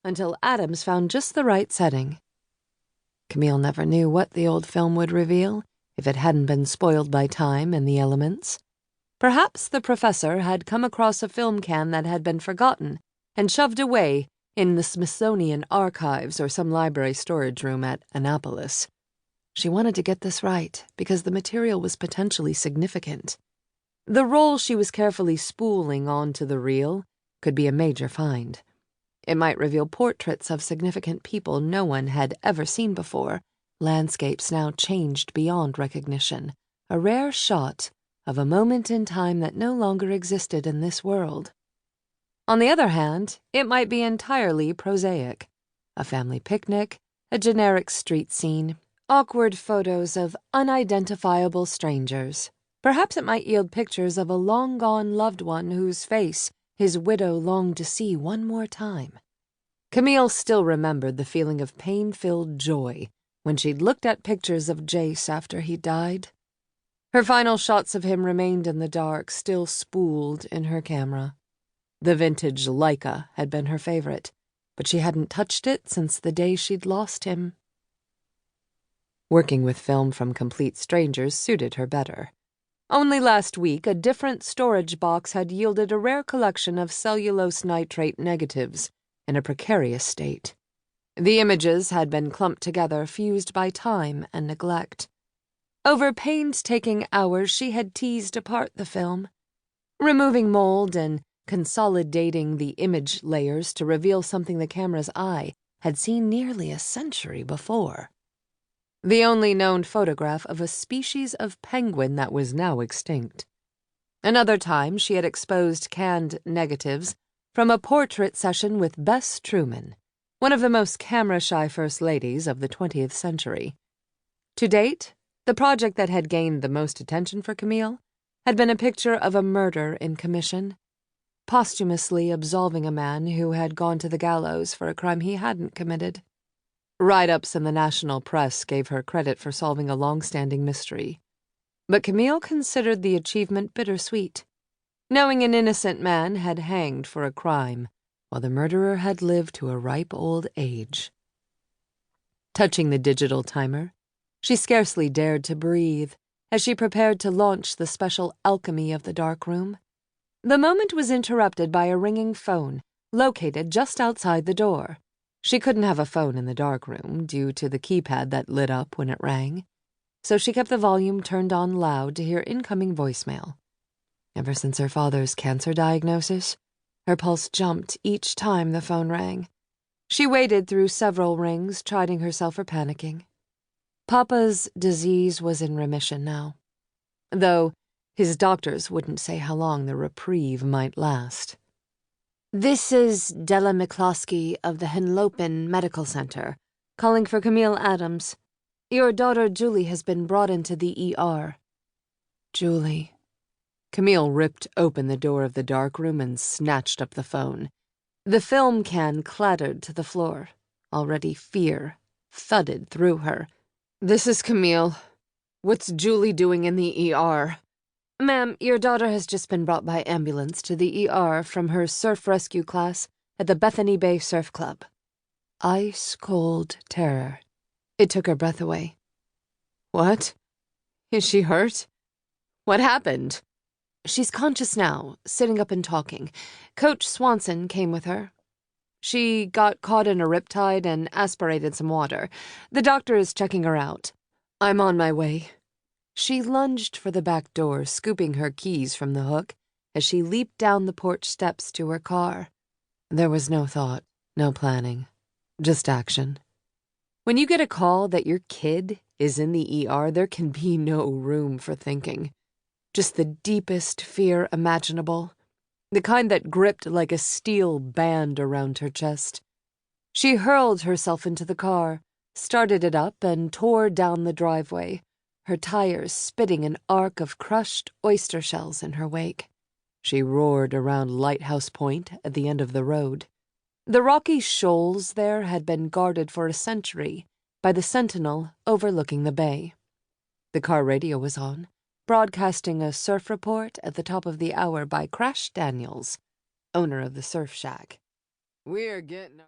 until Adams found just the right setting. Camille never knew what the old film would reveal if it hadn't been spoiled by time and the elements. Perhaps the professor had come across a film can that had been forgotten and shoved away in the Smithsonian Archives or some library storage room at Annapolis. She wanted to get this right because the material was potentially significant. The roll she was carefully spooling onto the reel could be a major find. It might reveal portraits of significant people no one had ever seen before, landscapes now changed beyond recognition, a rare shot of a moment in time that no longer existed in this world. On the other hand, it might be entirely prosaic. A family picnic, a generic street scene, awkward photos of unidentifiable strangers. Perhaps it might yield pictures of a long-gone loved one whose face his widow longed to see one more time. Camille still remembered the feeling of pain-filled joy when she'd looked at pictures of Jace after he died. Her final shots of him remained in the dark, still spooled in her camera. The vintage Leica had been her favorite, but she hadn't touched it since the day she'd lost him. Working with film from complete strangers suited her better. Only last week, a different storage box had yielded a rare collection of cellulose nitrate negatives in a precarious state. The images had been clumped together, fused by time and neglect. Over painstaking hours, she had teased apart the film, removing mold and consolidating the image layers to reveal something the camera's eye had seen nearly a century before. The only known photograph of a species of penguin that was now extinct. Another time, she had exposed canned negatives from a portrait session with Bess Truman, one of the most camera-shy first ladies of the 20th century. To date, the project that had gained the most attention for Camille had been a picture of a murder in commission, posthumously absolving a man who had gone to the gallows for a crime he hadn't committed. Write-ups in the national press gave her credit for solving a long-standing mystery. But Camille considered the achievement bittersweet, knowing an innocent man had hanged for a crime, while the murderer had lived to a ripe old age. Touching the digital timer, she scarcely dared to breathe as she prepared to launch the special alchemy of the dark room. The moment was interrupted by a ringing phone, located just outside the door. She couldn't have a phone in the dark room due to the keypad that lit up when it rang, so she kept the volume turned on loud to hear incoming voicemail. Ever since her father's cancer diagnosis, her pulse jumped each time the phone rang. She waited through several rings, chiding herself for panicking. Papa's disease was in remission now, though his doctors wouldn't say how long the reprieve might last. "This is Della McCloskey of the Henlopen Medical Center, calling for Camille Adams. Your daughter Julie has been brought into the ER. Julie. Camille ripped open the door of the dark room and snatched up the phone. The film can clattered to the floor. Already fear thudded through her. "This is Camille. What's Julie doing in the ER? Ma'am, your daughter has just been brought by ambulance to the ER from her surf rescue class at the Bethany Bay Surf Club." Ice-cold terror. It took her breath away. "What? Is she hurt? What happened?" "She's conscious now, sitting up and talking. Coach Swanson came with her. She got caught in a riptide and aspirated some water. The doctor is checking her out. I'm on my way." She lunged for the back door, scooping her keys from the hook as she leaped down the porch steps to her car. There was no thought, no planning, just action. When you get a call that your kid is in the ER, there can be no room for thinking. Just the deepest fear imaginable, the kind that gripped like a steel band around her chest. She hurled herself into the car, started it up, and tore down the driveway, her tires spitting an arc of crushed oyster shells in her wake. She roared around Lighthouse Point at the end of the road. The rocky shoals there had been guarded for a century by the sentinel overlooking the bay. The car radio was on, broadcasting a surf report at the top of the hour by Crash Daniels, owner of the surf shack. "We're getting..."